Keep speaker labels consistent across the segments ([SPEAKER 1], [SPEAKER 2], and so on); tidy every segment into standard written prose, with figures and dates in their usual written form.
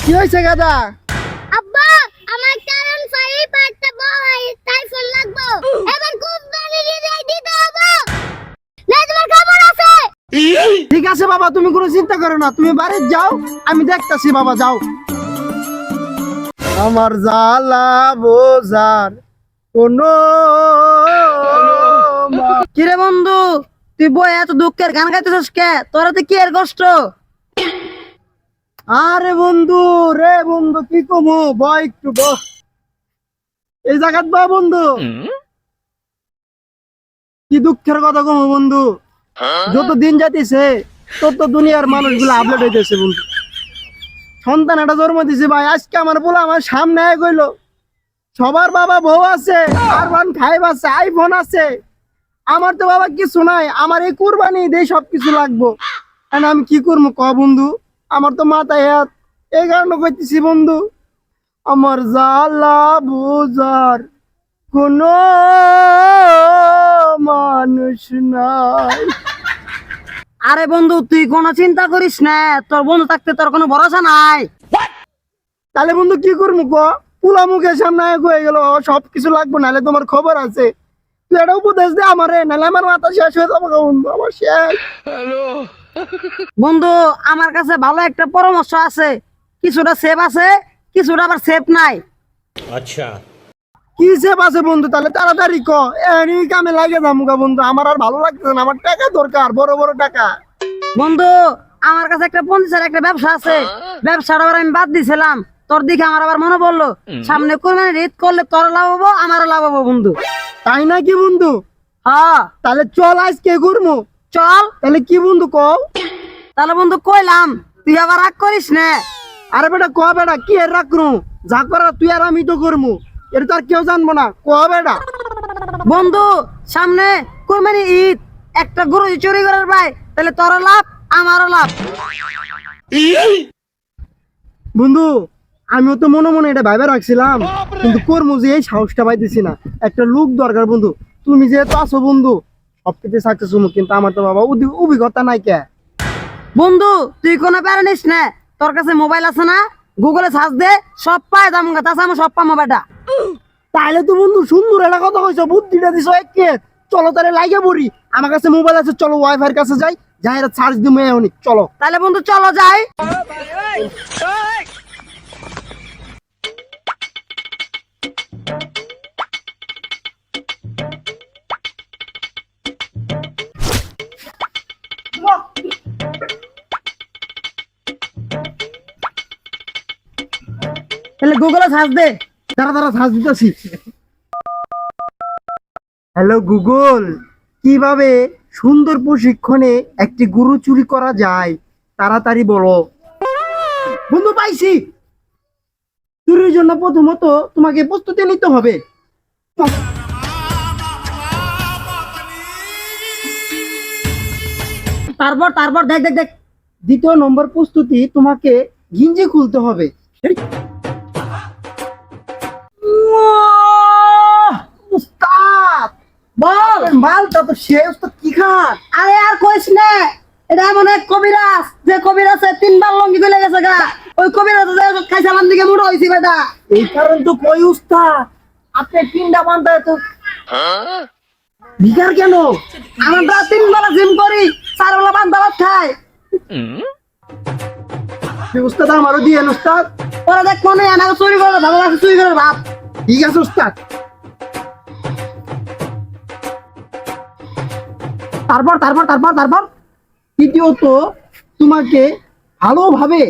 [SPEAKER 1] কি হয়েছে গাদা?
[SPEAKER 2] আব্বা আমার কারণ ফাই পাঁচটা বই তাই ফোন লাগবো এবার কোম্পানি দিয়ে দিতে হবে না তোমার খবর আছে।
[SPEAKER 1] ঠিক আছে বাবা, তুমি কোনো চিন্তা করো না, তুমি বাড়ি যাও, আমি দেখতাছি বাবা, যাও। আমার জ্বালা বোঝার কোনো
[SPEAKER 3] কিরে বন্ধু, তুই বই এত দুঃখের গান গাইতেছিস কে? তোরা তো কি এর কষ্ট?
[SPEAKER 1] আরে বন্ধু রে বন্ধু, কি কমু বয় একটু এই জায়গাত বা বন্ধু, কি দুঃখের কথা কমু বন্ধু। যত দিন যাইতেছে তত দুনিয়ার মানুষগুলো আপডেট হইতেছে বন্ধু। সন্তান একটা জন্ম দিছে ভাই, আজকে আমার বলে আমার সামনে কইলো সবার বাবা বউ আছে, R15 আছে, আইফোন আছে, আমার তো বাবা কিছু নাই, আমার এই কুরবানি দিয়ে সবকিছু লাগবো। আমি কি করবো ক বন্ধু, আমার তো মাথায় হাত, এই কারণে কইতেছি বন্ধু আমার জ্বালা বুঝার কোনো মানুষ নাই।
[SPEAKER 3] আরে বন্ধু তুই কোনো চিন্তা করিস না, তোর বন্ধু থাকতে তোর কোনো ভরসা নাই।
[SPEAKER 1] তাহলে বন্ধু কি করবো ক? পুলা মুখের সামনে হয়ে গেল, সবকিছু লাগবো, নাহলে তোমার খবর আছে, তুই একটা উপদেশ দে আমারে, নাহলে আমার মাথা শেষ হয়ে যাবো বন্ধু, আমার শেষ।
[SPEAKER 3] বন্ধু আমার কাছে ভালো একটা পরামর্শ আছে, কিছুটা সেফ আছে কিছুটা আবার সেফ নাই।
[SPEAKER 4] আচ্ছা
[SPEAKER 1] কি সেফ আছে বন্ধু? তাহলে তাড়াতাড়ি ক, এনি কামে লাগে যাবো বন্ধু, আমার আর ভালো লাগতেছে না, আমার টাকা দরকার, বড় বড় টাকা।
[SPEAKER 3] বন্ধু আমার কাছে একটা 50-এর একটা ব্যবসা আছে, ব্যবসাটা আবার আমি বাদ দিছিলাম, তোর দিকে আমার আবার মনে পড়লো সামনে কুরবানির ঈদ করলে তোর লাভ হবো আমারও লাভ হবো বন্ধু।
[SPEAKER 1] তাই নাকি বন্ধু?
[SPEAKER 3] হ্যাঁ
[SPEAKER 1] তাহলে চল আজকে ঘুরবো।
[SPEAKER 3] চল।
[SPEAKER 1] তাহলে কি বন্ধু কও?
[SPEAKER 3] তাহলে বন্ধু কইলাম, তুই আবার রাগ করিস না।
[SPEAKER 1] আরে বেটা ক বেটা, কি এর রাখরু, যা করার তুই আর আমি তো করবো, এটা তো আর কেউ জানবো না, ক বেটা।
[SPEAKER 3] বন্ধু সামনে কুরবানি ঈদ, একটা গরু চুরি করার ভাই, তাহলে তোরও লাভ আমারও লাভ।
[SPEAKER 1] বন্ধু আমিও তো মনে মনে এটা ভাইবা রাখছিলাম, কিন্তু করবো যে এই সাহসটা পাইতেছি না, একটা লোক দরকার বন্ধু, তুমি যেহেতু আছো বন্ধু সবকিছু সাকসেস হবো, কিন্তু আমার তো বাবা অভিজ্ঞতা নাই কে।
[SPEAKER 3] বন্ধু তুই কোনো প্যারা নিস না, তোর কাছে মোবাইল আছে না, গুগলে সার্চ দে, সব পায় দাম কথা আছে, আমি সব পাবো বেটা।
[SPEAKER 1] তাইলে তো বন্ধু সুন্দর একটা কথা কইছো, বুদ্ধিটা দিছো একে। চলো তাহলে লাগে পড়ি, আমার কাছে মোবাইল আছে, চলো ওয়াইফাই এর কাছে যাই, যাই এটা চার্জ দিমু এখনই, চলো।
[SPEAKER 3] তাহলে বন্ধু চলো যাই।
[SPEAKER 1] তাহলে গুগলে সার্চ দে, দাঁড়া দাঁড়া সার্চ দিতেছি। হ্যালো গুগল, কিভাবে সুন্দর প্রশিক্ষণে একটি গরু চুরি করা যায় তাড়াতাড়ি বলো। বন্ধু পাইছি, চুরির জন্য প্রথমত তোমাকে প্রস্তুতি নিতে হবে।
[SPEAKER 3] তারপর তারপর দেখ দেখ দেখ।
[SPEAKER 1] দ্বিতীয় নম্বর প্রস্তুতি, তোমাকে গিঞ্জি খুলতে হবে। উস্তাদ
[SPEAKER 3] বল।
[SPEAKER 1] মালটা তো সে উস্তাদ কি খান।
[SPEAKER 3] আরে আর কইস না, এটা এমন এক কবিরাজ, যে কবিরাজে 3বার লঙ্গি গলে গেছে গা, ওই কবিরাজ খাইছিলাম দিকে মুড়ো হইছি বেটা।
[SPEAKER 1] এই কারণ তো কই উস্তাদ, আপনি পিন্ডা বান্ধা তো ভিকার কেন?
[SPEAKER 3] আমরা 3 বেলা জিম করি, 4 বেলা বান্ধা ভাত খাই।
[SPEAKER 1] উস্তাদ আমারও দিয়ে উস্তাদ।
[SPEAKER 3] ওরা দেখ মনে এনাকে চুরি করে ভালো লাগছে, চুরি করে ভাব।
[SPEAKER 1] ঠিক আছে উস্তাদ। তারপর তারপর তারপর তারপর তৃতীয়ত, তোমাকে ভালোভাবে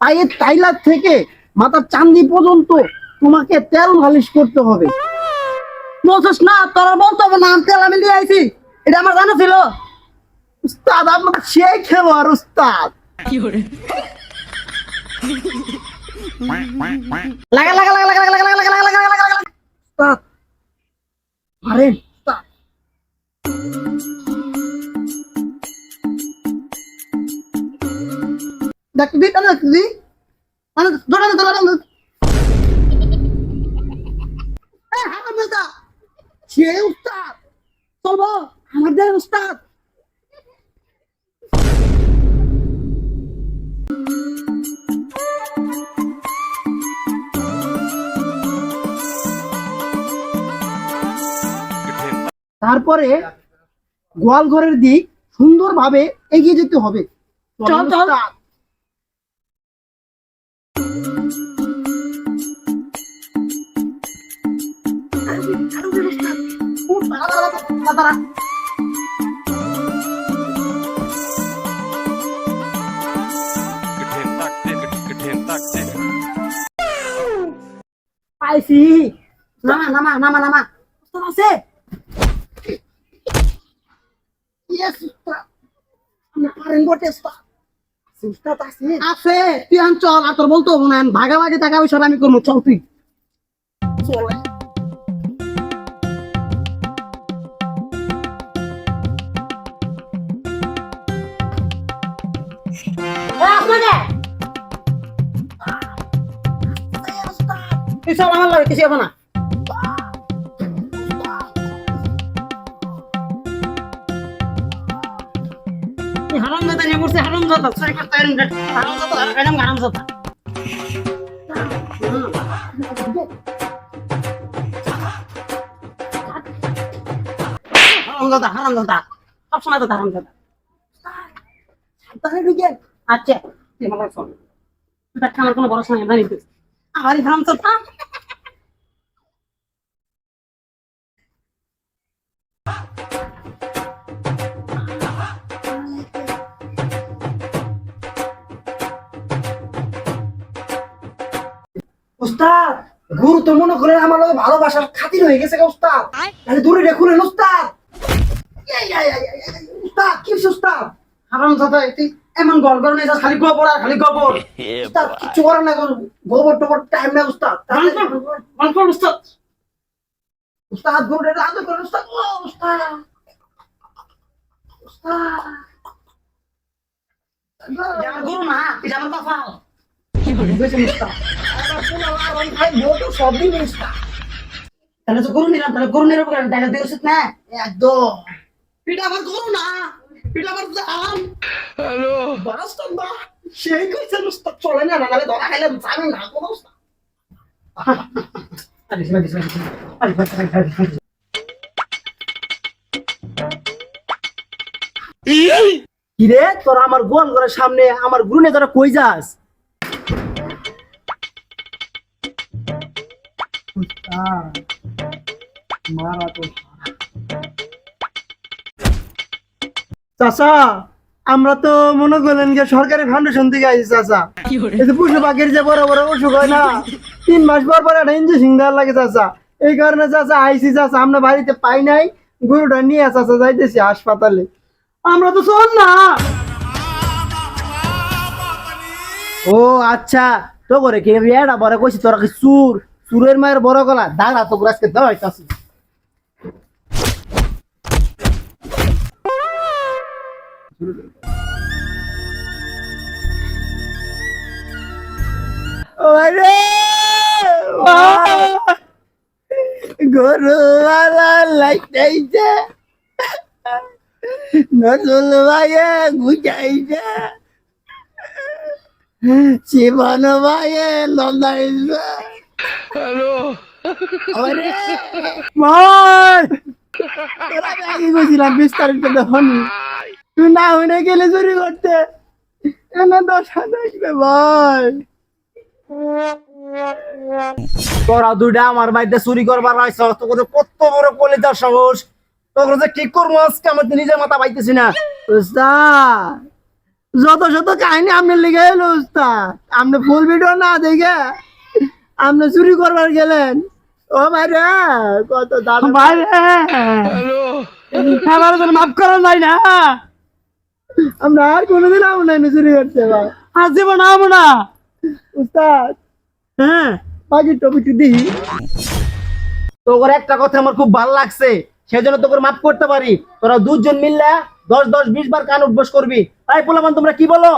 [SPEAKER 1] পায়ের টাইলার থেকে মাথার চান্দি পর্যন্ত তোমাকে তেল মালিশ করতে হবে।
[SPEAKER 3] বলছিস না তোর বলতে হবে না, তেল আমি দিয়ে আইছি, এটা আমার জানা ছিল।
[SPEAKER 1] উস্তাদ আপনার সেই খেলোয়াড় উস্তাদ।
[SPEAKER 3] লাগা লাগা লাগা লাগা লাগা লাগা লাগা লাগা লাগা লাগা লাগা।
[SPEAKER 1] উস্তাদ পারেন উস্তাদ।
[SPEAKER 3] দেখ দি টানা দি, মানে দৌড়ানো দৌড়ানো।
[SPEAKER 1] সে উস্তাদ,
[SPEAKER 3] চলবো
[SPEAKER 1] আমাদের উস্তাদ। তারপরে গোয়াল ঘরের দিক সুন্দরভাবে এগিয়ে যেতে হবে।
[SPEAKER 3] চল, চল।
[SPEAKER 1] উস্তাদ।
[SPEAKER 3] দাঁড়া।
[SPEAKER 1] পাইছি।
[SPEAKER 3] নামা নামা নামা নামা উস্তাদ আছে।
[SPEAKER 1] Yes, উস্তাদ। আপনি পারেন বটে, উস্তাদ। উস্তাদ আছে।
[SPEAKER 3] আছে, তুই আন চল, আর তোর বলতো হবো না, ভাগাভাগি টাকা পয়সা আমি করবো, চল তুই।
[SPEAKER 1] চলে।
[SPEAKER 3] তুই চল আমার লাগে, কিছু হবে না। হারাম জাতা নিয়ে পড়ছে, হারাম জাতা সরি করতে হারাম জাতা হারাম জাতা। হারাম জাতা সব সময় তো হারাম জাতা।
[SPEAKER 1] সাবধানে ঢুকেন।
[SPEAKER 3] আচ্ছা তুই আমার চল, তুই দেখ আমার কোনো বড় সময় জানি তুই আমারই হারাম জাতা।
[SPEAKER 1] উস্তাদ, গুরু তো মনে করে আমার লগে ভালোবাসার খাতির হয়ে গেছে গো উস্তাদ। তাহলে দূরে রেখুলেন উস্তাদ। উস্তাদ কি হইছে উস্তাদ?
[SPEAKER 3] হারাম জাতা তুই এমন গল গল নেই, খালি গোবর আর খালি গোবর।
[SPEAKER 1] উস্তাদ কিচ্ছু করেন না, গোবর টোবর টাইম না উস্তাদ।
[SPEAKER 3] মানফর উস্তাদ,
[SPEAKER 1] উস্তাদ গুরুটা আদর করেন উস্তাদ। ও উস্তাদ, উস্তাদ।
[SPEAKER 3] এটা আমার গুরু না, এটা আমার কপাল।
[SPEAKER 1] বুঝেছেন উস্তাদ? আমার পোলা লালন ভাই ভোট সব দিন উস্তাদ।
[SPEAKER 3] তাহলে তো গরু নিলাম, তাহলে গরু নিলাম করে দেখা দিয়ে উচিত না।
[SPEAKER 1] একদম।
[SPEAKER 3] এটা আমার গরু না, এটা আমার জান।
[SPEAKER 1] বারাস্তান বা সেই কইছেন উস্তাদ, চলে না নালে ধরা খাইলাম জানি না কোন উস্তাদ। কিরে তোরা আমার গোয়াল ঘরের সামনে আমার গুরুনে তোরা কই যাস? চাচা, আমরা তো মনে করলেন যে সরকারি ফাউন্ডেশন থেকে আইছি চাচা। এই যে পশু পাখির যে বড় বড় অসুখ হয় না, 3 মাস পর পর একটা ইঞ্জেকশন দেওয়ার লাগে চাচা। এই কারণে চাচা আইসি চাচা, আমরা বাড়িতে পাই নাই, গরুটা নিয়ে চাচা যাইতেছি হাসপাতালে। আমরা তো শোন না। ও আচ্ছা, তো করে কি এটা বড় কইছি তোরা কি চুর, চুরের মায়ের বড় গলা দাঁড়া তো আজকে দেওয়া হইতাছি। ওরে গরুওয়ালা লাইটাইছে, নজল ভাইয়ে গুজাইছে, জীবন ভাইয়ে লন্দাইছে। ওরে মার, তোরা আগে গেছিলাম বিস্তারিত দেখনি, তুই না হইনে গেলে চুরি করতে এনে 10 দেখবে ভাই। তোরা দুইটা আমার বাড়িতে চুরি করবার আইছ, তোকে কত বড় কলিজার সাহস, তোকে যে ঠিক করবো আজকে আমার নিজের মাথা পাইতেছি না। উস্তাদ, যত শত কাহিনী আপনার লিখে এলো উস্তাদ, আপনি ফুল ভিডিও না দেখে আপনি চুরি করবার গেলেন। ও ভাই রে, কত দাম ভাই রে, আমার জন্য মাফ করেন ভাই না, আমরা আর কোনোদিন আমো না চুরি করতে ভাই, আর জীবন আমো না। উস্তাদ হ্যাঁ, বাকি টপিকটি দিই। তোর একটা কথা আমার খুব ভালো লাগছে, সেজন্য তোকে মাফ করতে পারি। তোরা দুজন মিললে 10-10-20 বার কান উঠবস করবি। এই পোলাপান তোমরা কি বলো?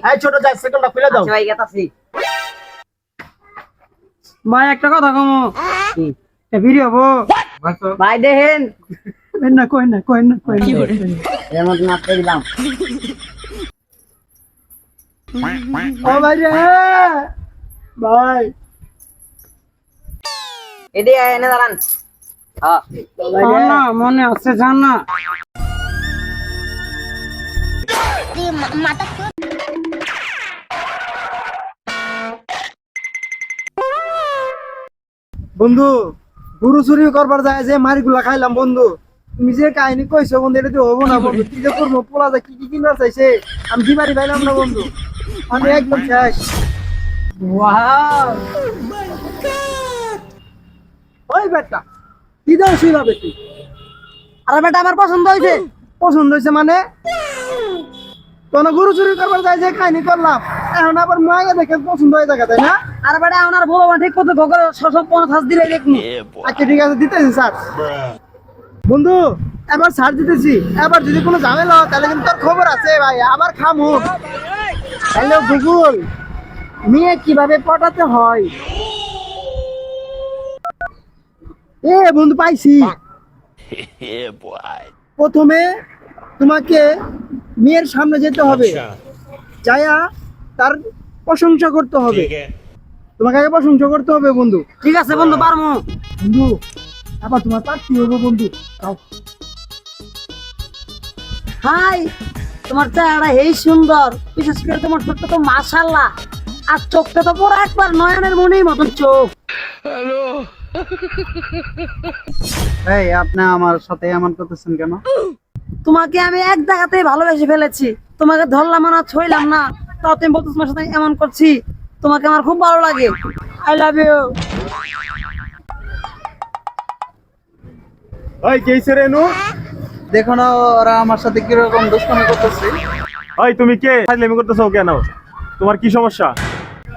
[SPEAKER 1] এই ছোট যা সেকেন্ডটা খুলে দাও।
[SPEAKER 3] ভাই গেতাছি ভাই, একটা কথা কমো, ভিডিও হবো ভাই, দেখেন
[SPEAKER 1] না কই না কই না কই না,
[SPEAKER 3] এর মধ্যে নাচতে দিলাম।
[SPEAKER 1] ও ভাই রে ভাই,
[SPEAKER 3] এদিকে এনে দাঁড়ান। না মনে আছে জান না
[SPEAKER 2] মাথা
[SPEAKER 1] বন্ধু গরু চুরি করবার যায় যে মারিগুলা খাইলাম বন্ধু। তুমি যে কাহিনী কইছো বন্ধু, এটা তো হবো না বন্ধু। কি যে করবো, পোলা যা কি কি কিনবার চাইছে, আমি কি বাড়ি পাইলাম না বন্ধু, আমি একদম শেষ।
[SPEAKER 3] ওয়াও
[SPEAKER 1] ওই বেটা কি দাও শুই ভাবে তুই?
[SPEAKER 3] আরে বেটা আমার পছন্দ হয়েছে।
[SPEAKER 1] পছন্দ হয়েছে মানে? তোর গরু চুরি করবার যায় যে কাহিনী করলাম, এখন আবার মায়া দেখে পছন্দ হয়ে থাকে, তাই না?
[SPEAKER 3] আরে বেটা আমার বলো ঠিক করতে ভোগের সব 50 দিলে দেখুন।
[SPEAKER 1] আচ্ছা ঠিক আছে, দিতেছি স্যার। বন্ধু এবার ছাড় দিতেছি, এবার যদি কোনো ঝামেলা হয় তাহলে কিন্তু তোর খবর আছে ভাই, আবার খামু। হ্যালো গুগল, মেয়ে কিভাবে পটাতে হয়? এ বন্ধু পাইছি। প্রথমে তোমাকে মেয়ের সামনে যেতে হবে, যায়া তার প্রশংসা করতে হবে। তোমাকে আগে প্রশংসা করতে হবে বন্ধু।
[SPEAKER 3] ঠিক আছে বন্ধু পারমু।
[SPEAKER 1] বন্ধু আবার তোমার পার্টি হবে বন্ধু। যাও।
[SPEAKER 3] হাই তোমার চেহারা এই সুন্দর, বিশেষ করে তোমার চোখটা তো মাশাআল্লাহ, আর চোখটা তো পুরো একবার নয়নের মনির মতন চোখ।
[SPEAKER 1] এই আপনি আমার সাথে এমন করতেছেন কেন?
[SPEAKER 3] তোমাকে আমি এক জায়গাতেই ভালোবেসে ফেলেছি, তোমাকে ধরলাম না ছইলাম না, তাও তুমি বলতো তোমার সাথে এমন করছি। তোমাকে আমার খুব ভালো লাগে। I love you.
[SPEAKER 4] ওই কেইছে রে নু?
[SPEAKER 1] দেখো না ওরা আমার সাথে কিরকম দুষ্টামি করতেছে।
[SPEAKER 4] ওই তুমি কে? ফাজলামি করতেছো কেন? তোমার কি সমস্যা?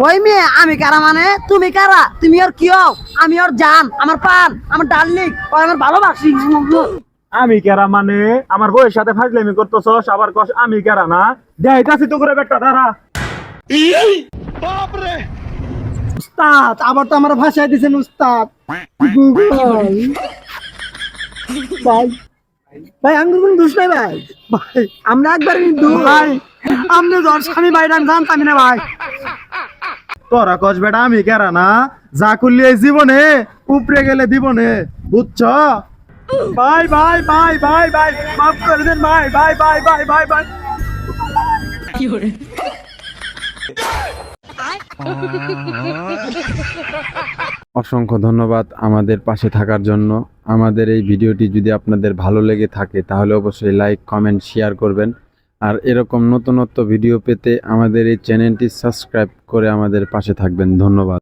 [SPEAKER 3] ওই মেয়ে আমি কারা মানে? তুমি কারা? তুমি ওর কি হও? আমি ওর জান, আমার পান, আমার ডার্লিং, ও আমার ভালোবাসি।
[SPEAKER 4] আমি কেরা মানে? আমার বউয়ের সাথে ফাজলামি করতেছস, আবার কস আমি কেরা না? দেখাইতাছি তো করে বেটা, দাঁড়া।
[SPEAKER 1] উস্তাদ আবার তো আমার ভাষায় দিছেন উস্তাদ। গুগল ভাই, ভাই আমি কোনো দোষ নাই ভাই। ভাই আমরা একবার কিন্তু ভাই, আপনি ধর স্বামী ভাইরা জানতাম না ভাই।
[SPEAKER 4] তোরা কস বেটা আমি কেরা না? যা করলি এই জীবনে উপরে গেলে দিবনে, বুঝছ? ভাই ভাই ভাই ভাই ভাই মাফ করে দেন ভাই ভাই ভাই ভাই ভাই ভাই।
[SPEAKER 5] অসংখ্য ধন্যবাদ আমাদের পাশে থাকার জন্য। আমাদের এই ভিডিওটি যদি আপনাদের ভালো লেগে থাকে তাহলে অবশ্যই লাইক, কমেন্ট, শেয়ার করবেন। আর এরকম নতুনত্ব ভিডিও পেতে আমাদের এই চ্যানেলটি সাবস্ক্রাইব করে আমাদের পাশে থাকবেন। ধন্যবাদ।